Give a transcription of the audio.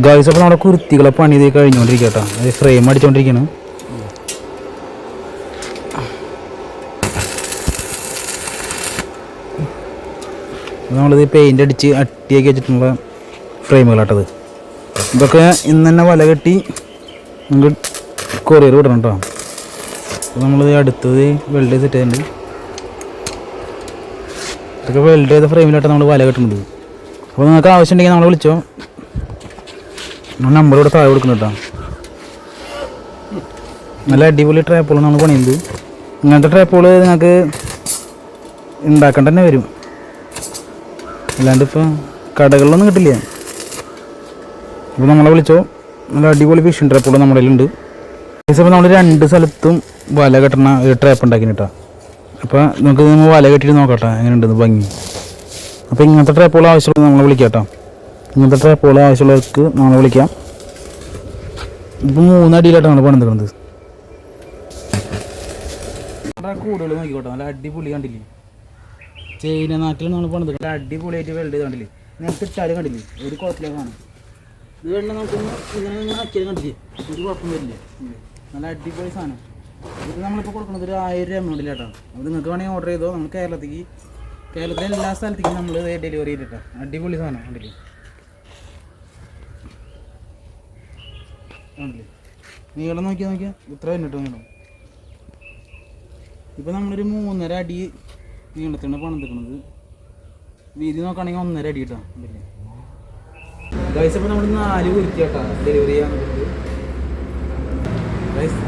Guys അപ്പോൾ നമ്മുടെ കുർത്തികളെ പണി ചെയ്ത് കഴിഞ്ഞുകൊണ്ടിരിക്കുക കേട്ടോ. അത് ഫ്രെയിം അടിച്ചുകൊണ്ടിരിക്കുകയാണ്. നമ്മളിത് പെയിൻ്റ് അടിച്ച് അട്ടിയാക്കി വെച്ചിട്ടുള്ള ഫ്രെയിമുകളാട്ടത്. ഇതൊക്കെ ഇന്ന് തന്നെ വല കെട്ടി നമുക്ക് കൊറിയർ വിടണം കേട്ടോ. അപ്പോൾ നമ്മളിത് അടുത്തത് വെൽഡ് സെറ്റ് ചെയ്തിട്ടുണ്ട്. ഇതൊക്കെ വെൽഡ് ചെയ്ത ഫ്രെയിമിലായിട്ട് നമ്മൾ വല കെട്ടുന്നത്. അപ്പോൾ നിങ്ങൾക്ക് ആവശ്യമുണ്ടെങ്കിൽ നമ്മളെ വിളിച്ചോ. നമ്പർ ഇവിടെ താഴെ കൊടുക്കണം കേട്ടോ. നല്ല അടിപൊളി ട്രാപ്പുകൾ നമ്മൾ പണിയുന്നത്. ഇങ്ങനത്തെ ട്രാപ്പുകൾ നിങ്ങൾക്ക് ഉണ്ടാക്കേണ്ട തന്നെ വരും, അല്ലാണ്ട് ഇപ്പോൾ കടകളിലൊന്നും കിട്ടില്ല. അപ്പോൾ നമ്മളെ വിളിച്ചോ. നല്ല അടിപൊളി ഫിഷിംഗ് ട്രാപ്പുകൾ നമ്മുടെ കയ്യിലുണ്ട്. ഇപ്പോൾ നമ്മൾ 2 സ്ഥലത്തും വല കെട്ടണ ഒരു ട്രാപ്പ് ഉണ്ടാക്കി കേട്ടോ. അപ്പോൾ നമുക്ക് നമ്മൾ വല കെട്ടിയിട്ട് നോക്കട്ടെ എങ്ങനെയുണ്ടെന്ന് ഭംഗി. അപ്പോൾ ഇങ്ങനത്തെ ട്രാപ്പുകൾ ആവശ്യമുള്ളത് നമ്മളെ വിളിക്കാം കേട്ടോ. ഇങ്ങനത്തെ ട്രാപ്പുകൾ ആവശ്യമുള്ളവർക്ക് നമ്മളെ വിളിക്കാം. ഇപ്പോൾ 3 അടിയിലായിട്ടാണ് നമ്മൾ പണി നിൽക്കുന്നത്. കൂടുതൽ നോക്കിക്കോട്ടെ, നല്ല അടിപൊളി കണ്ടില്ലേ. ചൈന നാട്ടിൽ നമ്മൾ പണി നിൽക്കുന്നത് അടിപൊളിയായിട്ട് വെൽഡ് ചെയ്ത് കണ്ടില്ലേ. നിങ്ങൾക്ക് ഇട്ടാലും കണ്ടില്ലേ, ഒരു കുഴപ്പത്തിലേക്ക് കാണും. ഇത് വേണ്ട നമുക്കൊന്ന് ഇങ്ങനെ ആക്കിയാലും കണ്ടില്ലേ, ഒരു കുഴപ്പം വരില്ലേ. നല്ല അടിപൊളി സാധനം. ഇത് നമ്മളിപ്പോൾ കൊടുക്കുന്നത് ഒരു 1000 രൂപ എമൗണ്ടിലായിട്ടാണ്. അപ്പോൾ നിങ്ങൾക്ക് വേണമെങ്കിൽ ഓർഡർ ചെയ്തോ. നമ്മൾ കേരളത്തിലെ എല്ലാ സ്ഥലത്തേക്കും നമ്മൾ ഡെലിവറി ചെയ്തിട്ടാണ്. അടിപൊളി സാധനം കണ്ടില്ലേ. ആണല്ലേ, നീളം നോക്കിയാൽ ഇത്ര തന്നിട്ട് നീളം. ഇപ്പോൾ നമ്മളൊരു 3.5 അടി നീളത്തിൻ്റെ പണം നിൽക്കുന്നത്. വീതി നോക്കുകയാണെങ്കിൽ 1.5 അടി കിട്ടാം. ഗൈസ് ഇപ്പോൾ നമ്മൾ 4 കുരുത്തി കേട്ടോ ഡെലിവറി ചെയ്യാൻ. ഗൈസ്